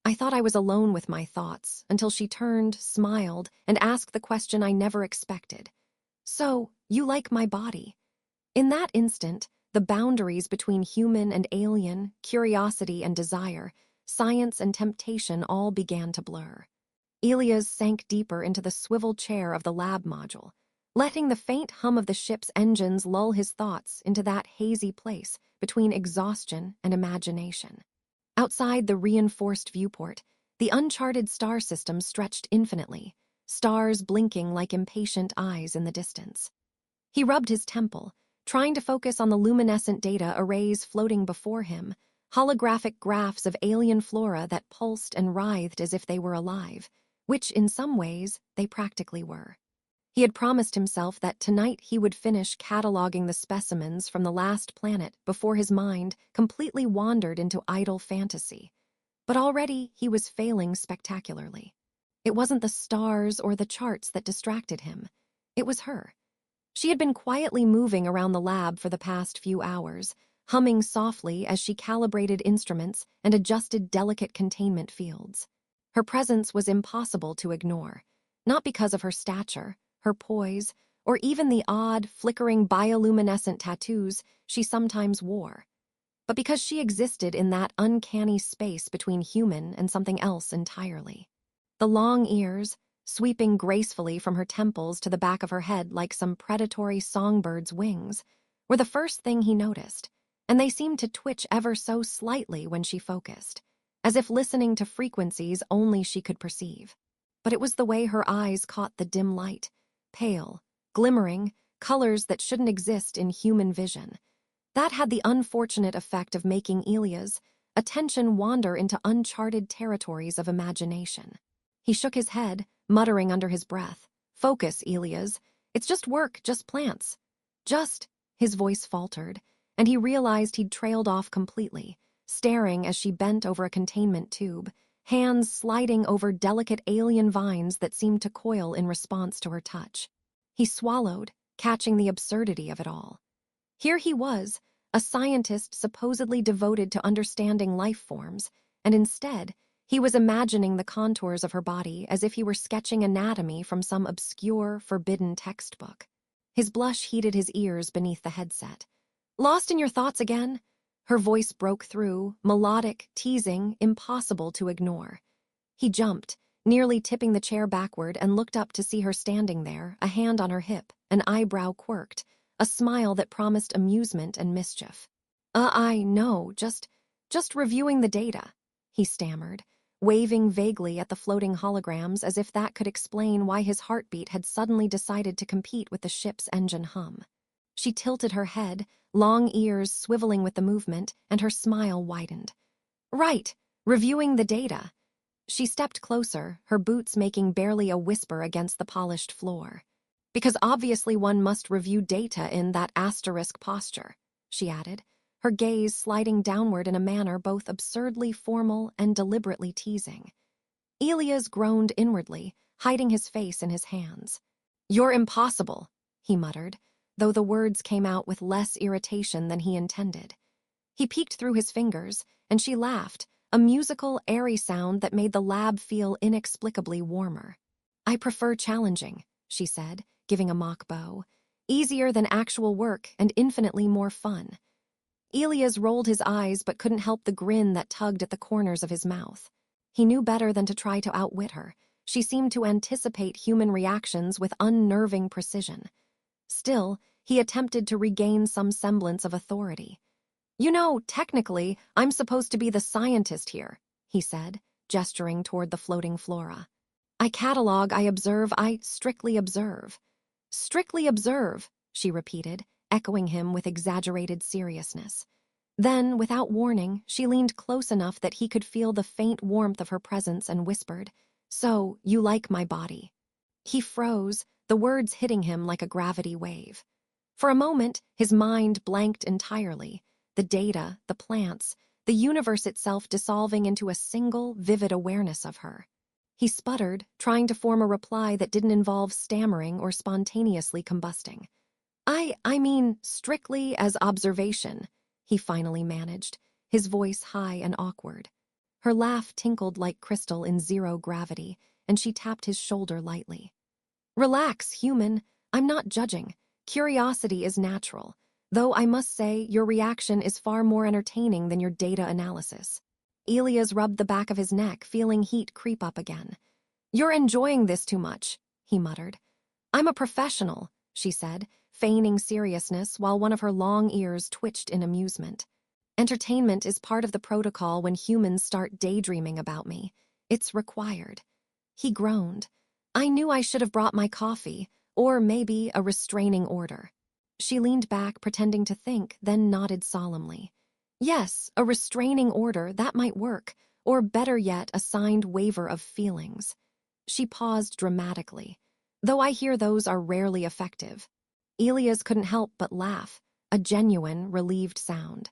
I thought I was alone with my thoughts until she turned, smiled, and asked the question I never expected. So, you like my body? In that instant, the boundaries between human and alien, curiosity and desire, science and temptation all began to blur. Elias sank deeper into the swivel chair of the lab module, letting the faint hum of the ship's engines lull his thoughts into that hazy place between exhaustion and imagination. Outside the reinforced viewport, the uncharted star system stretched infinitely, stars blinking like impatient eyes in the distance. He rubbed his temple, trying to focus on the luminescent data arrays floating before him, holographic graphs of alien flora that pulsed and writhed as if they were alive, which in some ways they practically were. He had promised himself that tonight he would finish cataloging the specimens from the last planet before his mind completely wandered into idle fantasy. But already he was failing spectacularly. It wasn't the stars or the charts that distracted him. It was her. She had been quietly moving around the lab for the past few hours, humming softly as she calibrated instruments and adjusted delicate containment fields. Her presence was impossible to ignore, not because of her stature, her poise, or even the odd, flickering bioluminescent tattoos she sometimes wore, but because she existed in that uncanny space between human and something else entirely. The long ears, sweeping gracefully from her temples to the back of her head like some predatory songbird's wings, were the first thing he noticed, and they seemed to twitch ever so slightly when she focused, as if listening to frequencies only she could perceive. But it was the way her eyes caught the dim light, pale, glimmering, colors that shouldn't exist in human vision. That had the unfortunate effect of making Elia's attention wander into uncharted territories of imagination. He shook his head, muttering under his breath, "Focus, Elias. It's just work, just plants." Just, his voice faltered, and he realized he'd trailed off completely, staring as she bent over a containment tube, hands sliding over delicate alien vines that seemed to coil in response to her touch. He swallowed, catching the absurdity of it all. Here he was, a scientist supposedly devoted to understanding life forms, and instead, he was imagining the contours of her body as if he were sketching anatomy from some obscure, forbidden textbook. His blush heated his ears beneath the headset. "Lost in your thoughts again?" Her voice broke through, melodic, teasing, impossible to ignore. He jumped, nearly tipping the chair backward, and looked up to see her standing there, a hand on her hip, an eyebrow quirked, a smile that promised amusement and mischief. I know, just reviewing the data," he stammered, waving vaguely at the floating holograms as if that could explain why his heartbeat had suddenly decided to compete with the ship's engine hum. She tilted her head, long ears swiveling with the movement, and her smile widened. "Right, reviewing the data." She stepped closer, her boots making barely a whisper against the polished floor. "Because obviously one must review data in that asterisk posture," she added, her gaze sliding downward in a manner both absurdly formal and deliberately teasing. Elias groaned inwardly, hiding his face in his hands. "You're impossible," he muttered, though the words came out with less irritation than he intended. He peeked through his fingers, and she laughed, a musical, airy sound that made the lab feel inexplicably warmer. "I prefer challenging," she said, giving a mock bow. "Easier than actual work and infinitely more fun." Elias rolled his eyes but couldn't help the grin that tugged at the corners of his mouth. He knew better than to try to outwit her. She seemed to anticipate human reactions with unnerving precision. Still, he attempted to regain some semblance of authority. "You know, technically, I'm supposed to be the scientist here," he said, gesturing toward the floating flora. "I catalog, I observe, I strictly observe." "Strictly observe," she repeated, echoing him with exaggerated seriousness. Then, without warning, she leaned close enough that he could feel the faint warmth of her presence and whispered, "So, you like my body." He froze, the words hitting him like a gravity wave. For a moment, his mind blanked entirely, the data, the plants, the universe itself dissolving into a single, vivid awareness of her. He sputtered, trying to form a reply that didn't involve stammering or spontaneously combusting. I mean, strictly as observation," he finally managed, his voice high and awkward. Her laugh tinkled like crystal in zero gravity, and she tapped his shoulder lightly. Relax, human. I'm not judging. Curiosity is natural, though I must say your reaction is far more entertaining than your data analysis. Elias rubbed the back of his neck, feeling heat creep up again. You're enjoying this too much, he muttered. I'm a professional, she said, feigning seriousness while one of her long ears twitched in amusement. Entertainment is part of the protocol when humans start daydreaming about me. It's required. He groaned. I knew I should have brought my coffee, or maybe a restraining order. She leaned back, pretending to think, then nodded solemnly. Yes, a restraining order, that might work, or better yet, a signed waiver of feelings. She paused dramatically, though I hear those are rarely effective. Elias couldn't help but laugh, a genuine, relieved sound.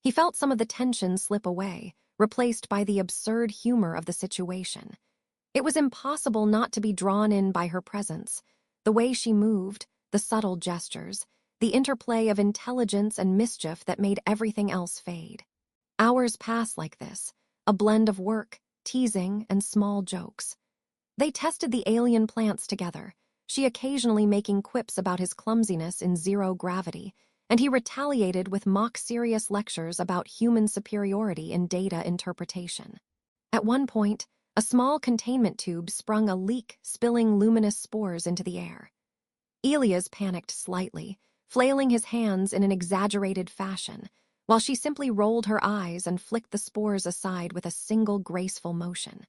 He felt some of the tension slip away, replaced by the absurd humor of the situation. It was impossible not to be drawn in by her presence, the way she moved, the subtle gestures, the interplay of intelligence and mischief that made everything else fade. Hours passed like this, a blend of work, teasing, and small jokes. They tested the alien plants together, she occasionally making quips about his clumsiness in zero gravity, and he retaliated with mock-serious lectures about human superiority in data interpretation. At one point, a small containment tube sprung a leak, spilling luminous spores into the air. Elias panicked slightly, flailing his hands in an exaggerated fashion, while she simply rolled her eyes and flicked the spores aside with a single graceful motion.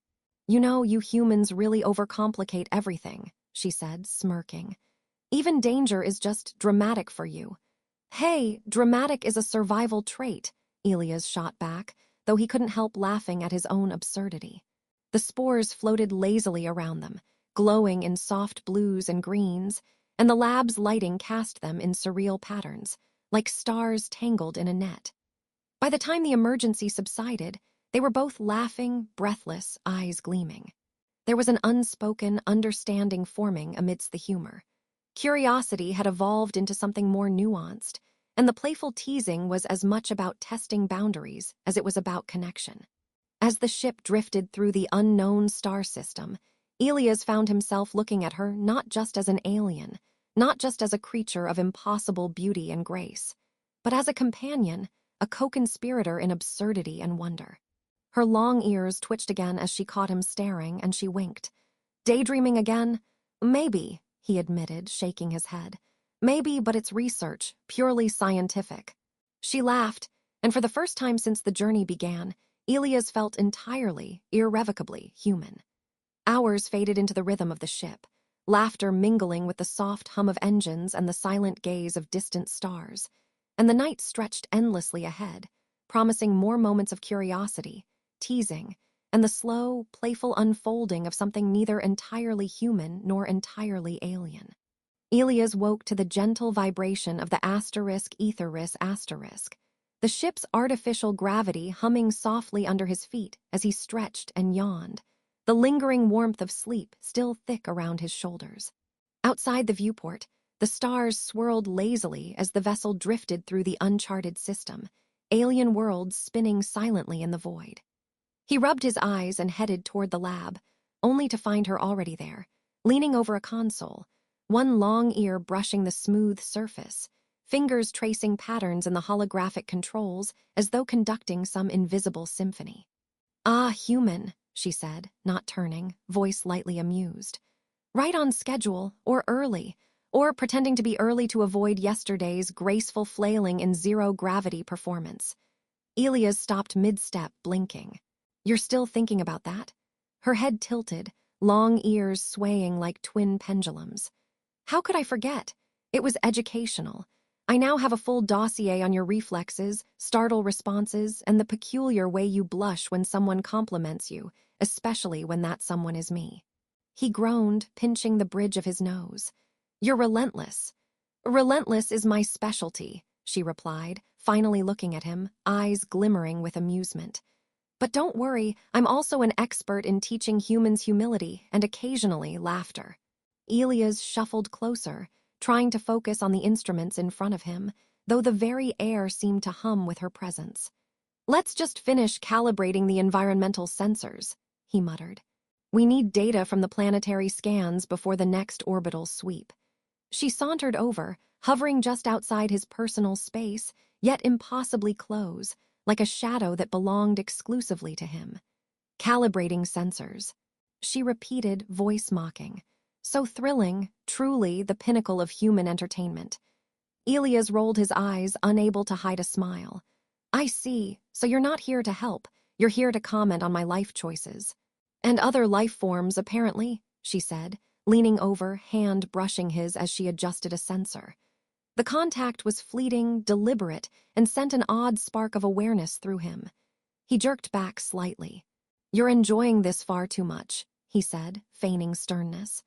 You know, you humans really overcomplicate everything, she said, smirking. Even danger is just dramatic for you. Hey, dramatic is a survival trait, Elias shot back, though he couldn't help laughing at his own absurdity. The spores floated lazily around them, glowing in soft blues and greens, and the lab's lighting cast them in surreal patterns, like stars tangled in a net. By the time the emergency subsided, they were both laughing, breathless, eyes gleaming. There was an unspoken understanding forming amidst the humor. Curiosity had evolved into something more nuanced, and the playful teasing was as much about testing boundaries as it was about connection. As the ship drifted through the unknown star system, Elias found himself looking at her not just as an alien, not just as a creature of impossible beauty and grace, but as a companion, a co-conspirator in absurdity and wonder. Her long ears twitched again as she caught him staring, and she winked. Daydreaming again? Maybe, he admitted, shaking his head. Maybe, but it's research, purely scientific. She laughed, and for the first time since the journey began, Elias felt entirely, irrevocably human. Hours faded into the rhythm of the ship, laughter mingling with the soft hum of engines and the silent gaze of distant stars, and the night stretched endlessly ahead, promising more moments of curiosity, teasing, and the slow, playful unfolding of something neither entirely human nor entirely alien. Elias woke to the gentle vibration of the ****, the ship's artificial gravity humming softly under his feet as he stretched and yawned, the lingering warmth of sleep still thick around his shoulders. Outside the viewport, the stars swirled lazily as the vessel drifted through the uncharted system, alien worlds spinning silently in the void. He rubbed his eyes and headed toward the lab, only to find her already there, leaning over a console, one long ear brushing the smooth surface, fingers tracing patterns in the holographic controls as though conducting some invisible symphony. Ah, human, she said, not turning, voice lightly amused. Right on schedule, or early, or pretending to be early to avoid yesterday's graceful flailing in zero-gravity performance. Elias stopped mid-step, blinking. You're still thinking about that? Her head tilted, long ears swaying like twin pendulums. How could I forget? It was educational. I now have a full dossier on your reflexes, startle responses, and the peculiar way you blush when someone compliments you, especially when that someone is me. He groaned, pinching the bridge of his nose. You're relentless. Relentless is my specialty, she replied, finally looking at him, eyes glimmering with amusement. But don't worry, I'm also an expert in teaching humans humility and occasionally laughter. Elias shuffled closer, trying to focus on the instruments in front of him, though the very air seemed to hum with her presence. Let's just finish calibrating the environmental sensors, he muttered. We need data from the planetary scans before the next orbital sweep. She sauntered over, hovering just outside his personal space, yet impossibly close, like a shadow that belonged exclusively to him. Calibrating sensors. She repeated, voice mocking. So thrilling, truly the pinnacle of human entertainment. Elias rolled his eyes, unable to hide a smile. I see, so you're not here to help. You're here to comment on my life choices. And other life forms, apparently, she said, leaning over, hand brushing his as she adjusted a sensor. The contact was fleeting, deliberate, and sent an odd spark of awareness through him. He jerked back slightly. You're enjoying this far too much, he said, feigning sternness.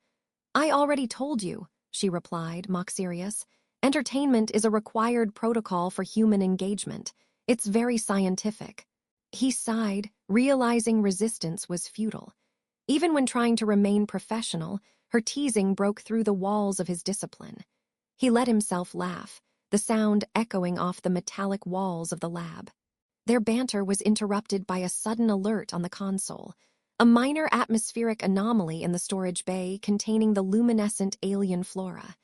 I already told you, she replied, mock-serious. Entertainment is a required protocol for human engagement. It's very scientific. He sighed, realizing resistance was futile. Even when trying to remain professional, her teasing broke through the walls of his discipline. He let himself laugh, the sound echoing off the metallic walls of the lab. Their banter was interrupted by a sudden alert on the console, a minor atmospheric anomaly in the storage bay containing the luminescent alien flora.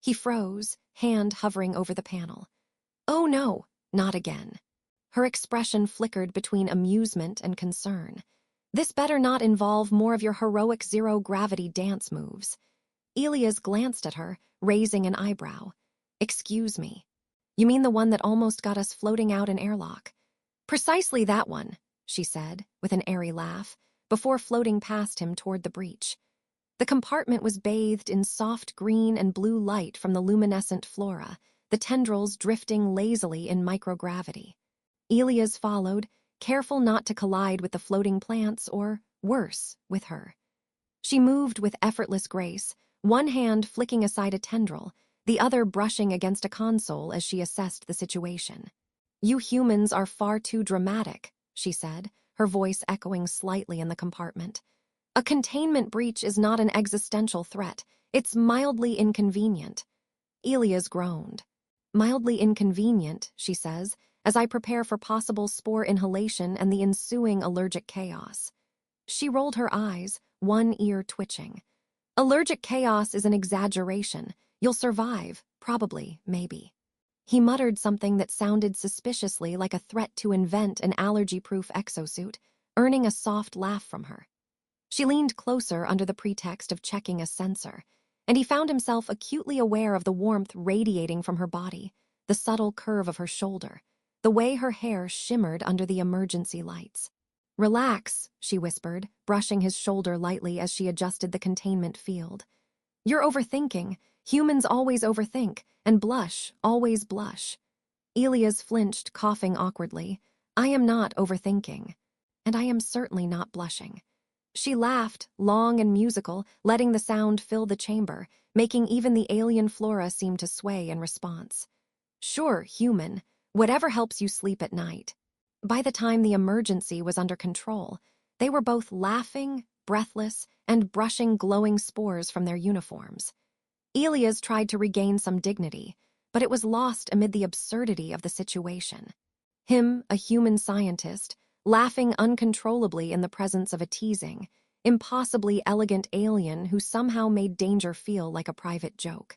He froze, hand hovering over the panel. Oh no, not again. Her expression flickered between amusement and concern. This better not involve more of your heroic zero-gravity dance moves. Elias glanced at her, raising an eyebrow. Excuse me. You mean the one that almost got us floating out an airlock? Precisely that one, she said, with an airy laugh, before floating past him toward the breach. The compartment was bathed in soft green and blue light from the luminescent flora, the tendrils drifting lazily in microgravity. Elias followed, careful not to collide with the floating plants or, worse, with her. She moved with effortless grace, one hand flicking aside a tendril, the other brushing against a console as she assessed the situation. You humans are far too dramatic, she said, her voice echoing slightly in the compartment. A containment breach is not an existential threat. It's mildly inconvenient. Elias groaned. Mildly inconvenient, she says, as I prepare for possible spore inhalation and the ensuing allergic chaos. She rolled her eyes, one ear twitching. Allergic chaos is an exaggeration. You'll survive, probably, maybe. He muttered something that sounded suspiciously like a threat to invent an allergy-proof exosuit, earning a soft laugh from her. She leaned closer under the pretext of checking a sensor, and he found himself acutely aware of the warmth radiating from her body, the subtle curve of her shoulder, the way her hair shimmered under the emergency lights. Relax, she whispered, brushing his shoulder lightly as she adjusted the containment field. You're overthinking. Humans always overthink, and blush, always blush. Elias flinched, coughing awkwardly. I am not overthinking, and I am certainly not blushing. She laughed, long and musical, letting the sound fill the chamber, making even the alien flora seem to sway in response. Sure, human, whatever helps you sleep at night. By the time the emergency was under control, they were both laughing, breathless, and brushing glowing spores from their uniforms. Elias tried to regain some dignity, but it was lost amid the absurdity of the situation. Him, a human scientist, laughing uncontrollably in the presence of a teasing, impossibly elegant alien who somehow made danger feel like a private joke.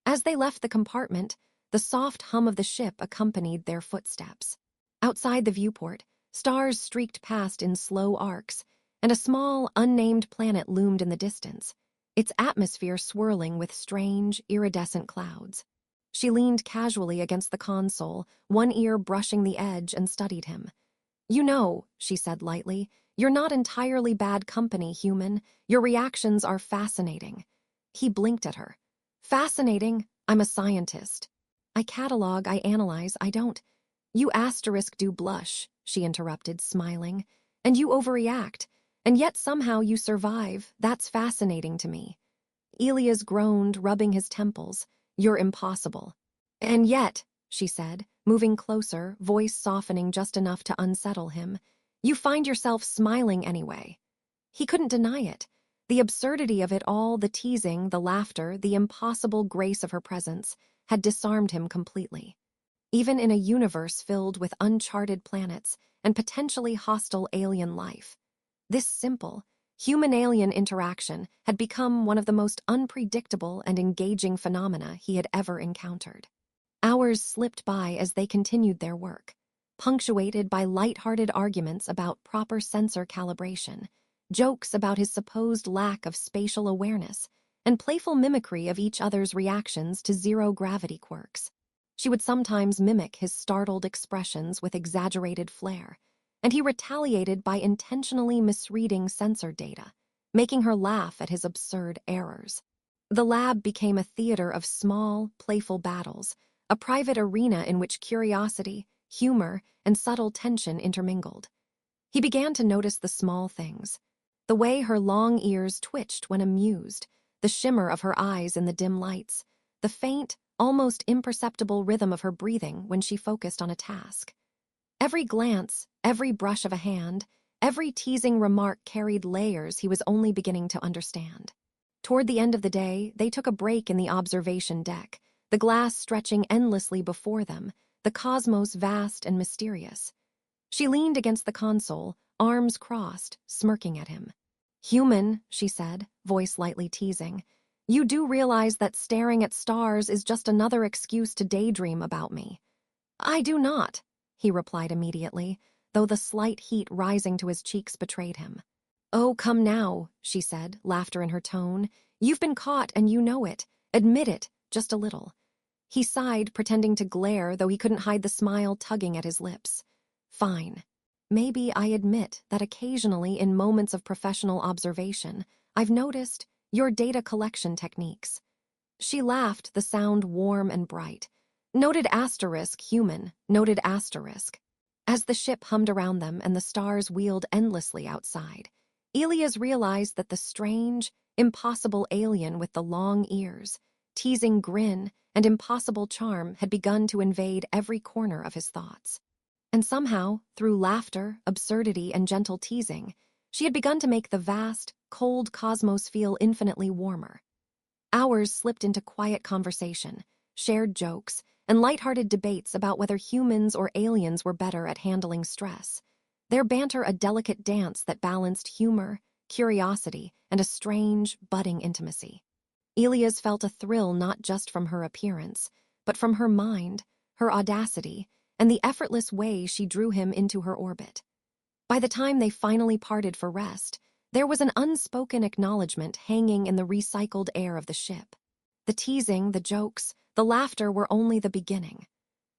As they left the compartment, the soft hum of the ship accompanied their footsteps. Outside the viewport, stars streaked past in slow arcs, and a small, unnamed planet loomed in the distance, its atmosphere swirling with strange, iridescent clouds. She leaned casually against the console, one ear brushing the edge, and studied him. You know, she said lightly, you're not entirely bad company, human. Your reactions are fascinating. He blinked at her. Fascinating? I'm a scientist. I catalog, I analyze, I don't. You do blush, she interrupted, smiling. And you overreact. And yet somehow you survive. That's fascinating to me. Elias groaned, rubbing his temples. You're impossible. And yet, she said, moving closer, voice softening just enough to unsettle him, you find yourself smiling anyway. He couldn't deny it. The absurdity of it all, the teasing, the laughter, the impossible grace of her presence, had disarmed him completely. even in a universe filled with uncharted planets and potentially hostile alien life. This simple, human-alien interaction had become one of the most unpredictable and engaging phenomena he had ever encountered. Hours slipped by as they continued their work, punctuated by light-hearted arguments about proper sensor calibration, jokes about his supposed lack of spatial awareness, and playful mimicry of each other's reactions to zero-gravity quirks. She would sometimes mimic his startled expressions with exaggerated flair, and he retaliated by intentionally misreading sensor data, making her laugh at his absurd errors. The lab became a theater of small, playful battles, a private arena in which curiosity, humor, and subtle tension intermingled. He began to notice the small things, the way her long ears twitched when amused, the shimmer of her eyes in the dim lights, the faint, almost imperceptible rhythm of her breathing when she focused on a task. Every glance, every brush of a hand, every teasing remark carried layers he was only beginning to understand. Toward the end of the day, they took a break in the observation deck, the glass stretching endlessly before them, the cosmos vast and mysterious. She leaned against the console, arms crossed, smirking at him. "Human," she said, voice lightly teasing, "you do realize that staring at stars is just another excuse to daydream about me." "I do not," he replied immediately, though the slight heat rising to his cheeks betrayed him. "Oh, come now," she said, laughter in her tone. "You've been caught and you know it. Admit it, just a little." He sighed, pretending to glare, though he couldn't hide the smile tugging at his lips. "Fine. Maybe I admit that occasionally in moments of professional observation, I've noticed your data collection techniques." She laughed, the sound warm and bright. Noted asterisk human, noted asterisk. As the ship hummed around them and the stars wheeled endlessly outside, Elias realized that the strange, impossible alien with the long ears, teasing grin, and impossible charm had begun to invade every corner of his thoughts. And somehow, through laughter, absurdity, and gentle teasing, she had begun to make the vast, cold cosmos feel infinitely warmer. Hours slipped into quiet conversation, shared jokes, and lighthearted debates about whether humans or aliens were better at handling stress. Their banter a delicate dance that balanced humor, curiosity, and a strange, budding intimacy. Elias felt a thrill not just from her appearance, but from her mind, her audacity, and the effortless way she drew him into her orbit. By the time they finally parted for rest, there was an unspoken acknowledgement hanging in the recycled air of the ship. The teasing, the jokes, the laughter were only the beginning.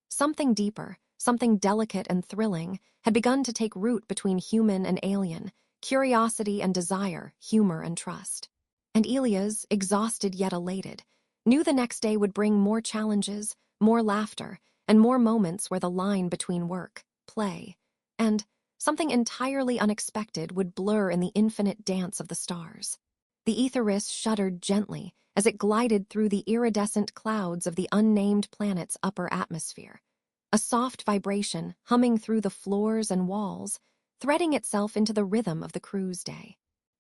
Something deeper, something delicate and thrilling, had begun to take root between human and alien, curiosity and desire, humor and trust. And Elias, exhausted yet elated, knew the next day would bring more challenges, more laughter, and more moments where the line between work, play, and something entirely unexpected would blur in the infinite dance of the stars. The Aetheris shuddered gently as it glided through the iridescent clouds of the unnamed planet's upper atmosphere, a soft vibration humming through the floors and walls, threading itself into the rhythm of the cruise day.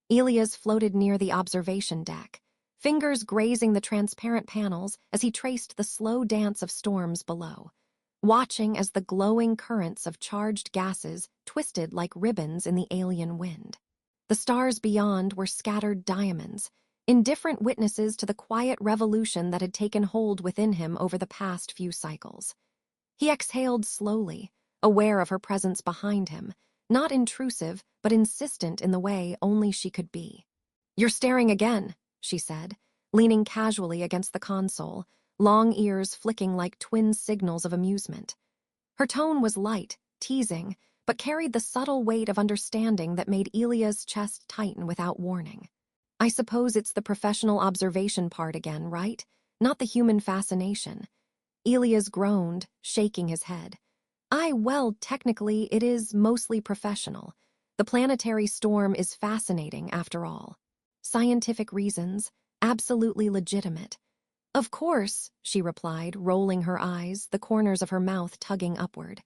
Elias floated near the observation deck, fingers grazing the transparent panels as he traced the slow dance of storms below, watching as the glowing currents of charged gases twisted like ribbons in the alien wind. The stars beyond were scattered diamonds, indifferent witnesses to the quiet revolution that had taken hold within him over the past few cycles. He exhaled slowly, aware of her presence behind him, not intrusive, but insistent in the way only she could be. "You're staring again," she said, leaning casually against the console, long ears flicking like twin signals of amusement. Her tone was light, teasing, but carried the subtle weight of understanding that made Elia's chest tighten without warning. "I suppose it's the professional observation part again, right? Not the human fascination." Elias groaned, shaking his head. Well, technically, it is mostly professional. The planetary storm is fascinating, after all. Scientific reasons, absolutely legitimate." "Of course," she replied, rolling her eyes, the corners of her mouth tugging upward.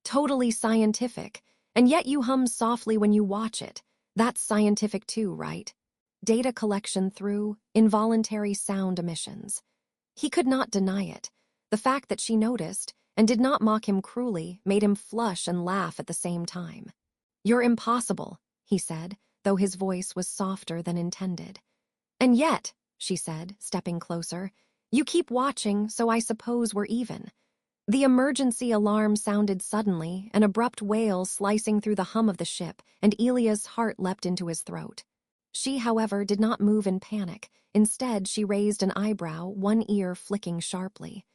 "Totally scientific, and yet you hum softly when you watch it. That's scientific too, right? Data collection through involuntary sound emissions." He could not deny it. The fact that she noticed, and did not mock him cruelly, made him flush and laugh at the same time. "You're impossible," he said, though his voice was softer than intended. "And yet," she said, stepping closer, "you keep watching, so I suppose we're even." The emergency alarm sounded suddenly, an abrupt wail slicing through the hum of the ship, and Elia's heart leapt into his throat. She, however, did not move in panic. Instead, she raised an eyebrow, one ear flicking sharply.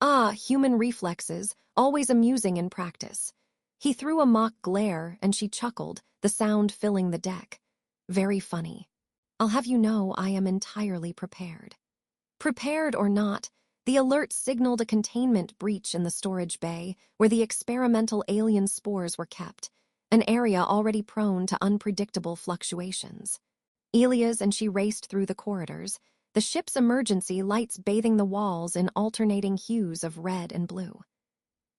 Ah, human reflexes, always amusing in practice. He threw a mock glare, and she chuckled, the sound filling the deck. "Very funny. I'll have you know I am entirely prepared." Prepared or not, the alert signaled a containment breach in the storage bay where the experimental alien spores were kept, an area already prone to unpredictable fluctuations. Elias and she raced through the corridors, the ship's emergency lights bathing the walls in alternating hues of red and blue.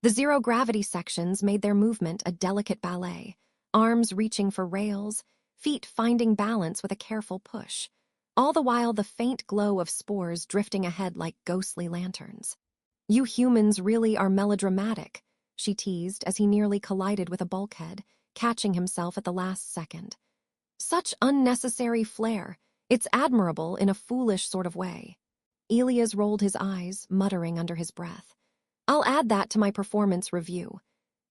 The zero-gravity sections made their movement a delicate ballet, arms reaching for rails, feet finding balance with a careful push, all the while the faint glow of spores drifting ahead like ghostly lanterns. "You humans really are melodramatic," she teased as he nearly collided with a bulkhead, catching himself at the last second. "Such unnecessary flair. It's admirable in a foolish sort of way." Elias rolled his eyes, muttering under his breath. "I'll add that to my performance review.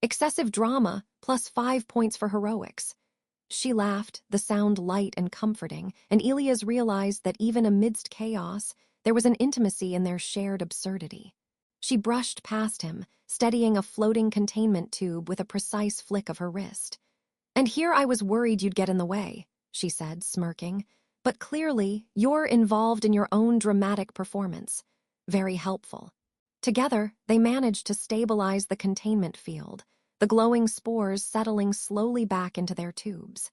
Excessive drama, plus 5 points for heroics." She laughed, the sound light and comforting, and Elias realized that even amidst chaos, there was an intimacy in their shared absurdity. She brushed past him, steadying a floating containment tube with a precise flick of her wrist. "And here I was worried you'd get in the way," she said, smirking. "But clearly, you're involved in your own dramatic performance. Very helpful." Together, they managed to stabilize the containment field, the glowing spores settling slowly back into their tubes.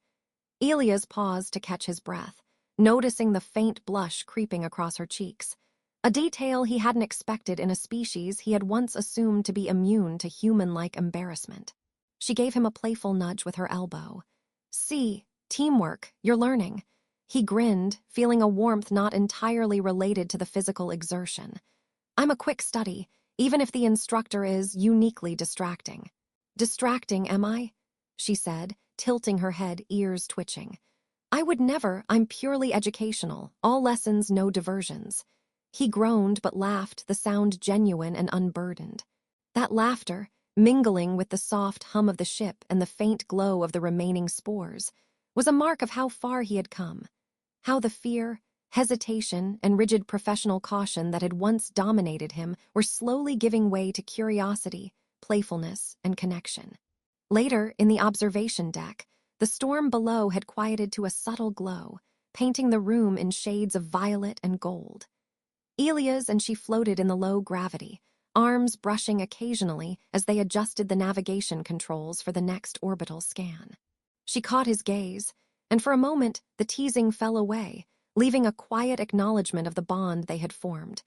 Elias paused to catch his breath, noticing the faint blush creeping across her cheeks, a detail he hadn't expected in a species he had once assumed to be immune to human-like embarrassment. She gave him a playful nudge with her elbow. "See, teamwork, you're learning." He grinned, feeling a warmth not entirely related to the physical exertion. "I'm a quick study, even if the instructor is uniquely distracting." "Distracting, am I?" she said, tilting her head, ears twitching. "I would never. I'm purely educational. All lessons, no diversions." He groaned but laughed, the sound genuine and unburdened. That laughter, mingling with the soft hum of the ship and the faint glow of the remaining spores, was a mark of how far he had come. How the fear, hesitation, and rigid professional caution that had once dominated him were slowly giving way to curiosity, playfulness, and connection. Later, in the observation deck, the storm below had quieted to a subtle glow, painting the room in shades of violet and gold. Elias and she floated in the low gravity, arms brushing occasionally as they adjusted the navigation controls for the next orbital scan. She caught his gaze, and for a moment the teasing fell away, leaving a quiet acknowledgement of the bond they had formed,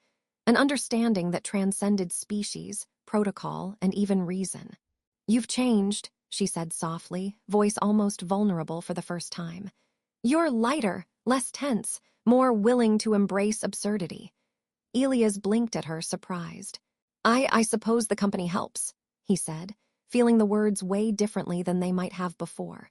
an understanding that transcended species, protocol, and even reason. "You've changed," she said softly, voice almost vulnerable for the first time. "You're lighter, less tense, more willing to embrace absurdity." Elias blinked at her, surprised. I suppose the company helps," he said, feeling the words weigh differently than they might have before.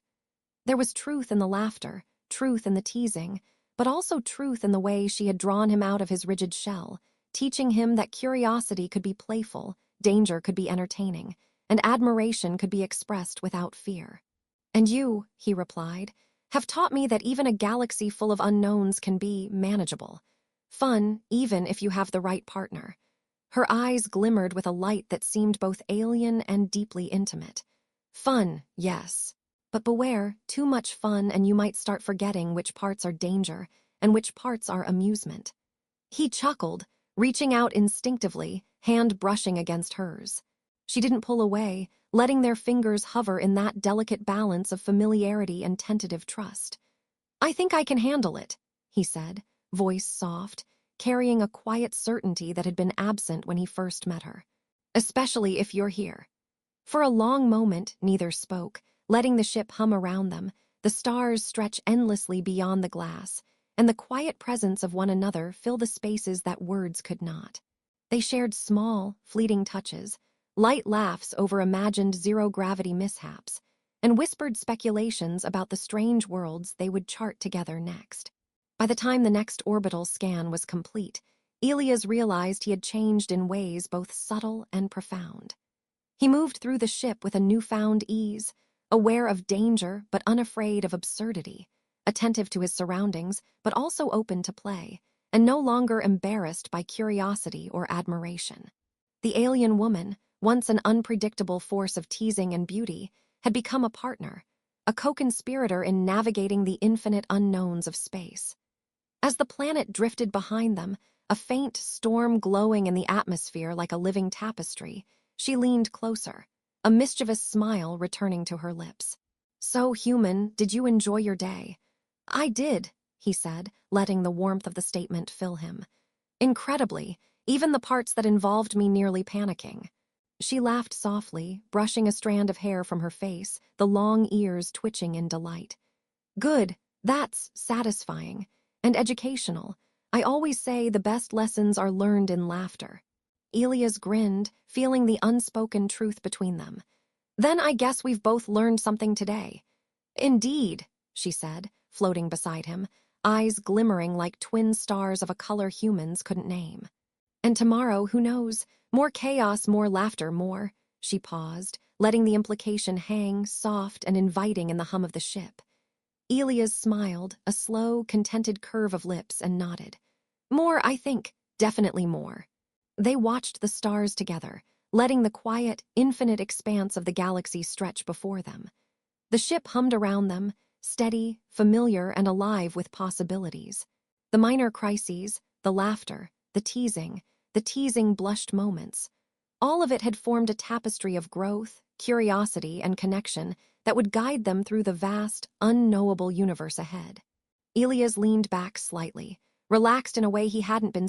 There was truth in the laughter, truth in the teasing, but also truth in the way she had drawn him out of his rigid shell, teaching him that curiosity could be playful, danger could be entertaining, and admiration could be expressed without fear. "And you," he replied, "have taught me that even a galaxy full of unknowns can be manageable. Fun, even if you have the right partner." Her eyes glimmered with a light that seemed both alien and deeply intimate. "Fun, yes. But beware, too much fun and you might start forgetting which parts are danger and which parts are amusement." He chuckled, reaching out instinctively, hand brushing against hers. She didn't pull away, letting their fingers hover in that delicate balance of familiarity and tentative trust. "I think I can handle it," he said, voice soft, carrying a quiet certainty that had been absent when he first met her. "Especially if you're here." For a long moment, neither spoke, letting the ship hum around them, the stars stretch endlessly beyond the glass, and the quiet presence of one another fill the spaces that words could not. They shared small, fleeting touches, light laughs over imagined zero-gravity mishaps, and whispered speculations about the strange worlds they would chart together next. By the time the next orbital scan was complete, Elias realized he had changed in ways both subtle and profound. He moved through the ship with a newfound ease, aware of danger but unafraid of absurdity, attentive to his surroundings but also open to play, and no longer embarrassed by curiosity or admiration. The alien woman, once an unpredictable force of teasing and beauty, had become a partner, a co-conspirator in navigating the infinite unknowns of space. As the planet drifted behind them, a faint storm glowing in the atmosphere like a living tapestry, she leaned closer, a mischievous smile returning to her lips. "So, human, did you enjoy your day?" "I did," he said, letting the warmth of the statement fill him. "Incredibly, even the parts that involved me nearly panicking." She laughed softly, brushing a strand of hair from her face, the long ears twitching in delight. "Good, that's satisfying. And educational. I always say the best lessons are learned in laughter." Elias grinned, feeling the unspoken truth between them. "Then I guess we've both learned something today." "Indeed," she said, floating beside him, eyes glimmering like twin stars of a color humans couldn't name. "And tomorrow, who knows? More chaos, more laughter, more." She paused, letting the implication hang, soft and inviting in the hum of the ship. Elias smiled, a slow, contented curve of lips, and nodded. "More, I think. Definitely more." They watched the stars together, letting the quiet, infinite expanse of the galaxy stretch before them. The ship hummed around them, steady, familiar, and alive with possibilities. The minor crises, the laughter, the teasing blushed moments. All of it had formed a tapestry of growth, curiosity, and connection that would guide them through the vast, unknowable universe ahead. Elias leaned back slightly, relaxed in a way he hadn't been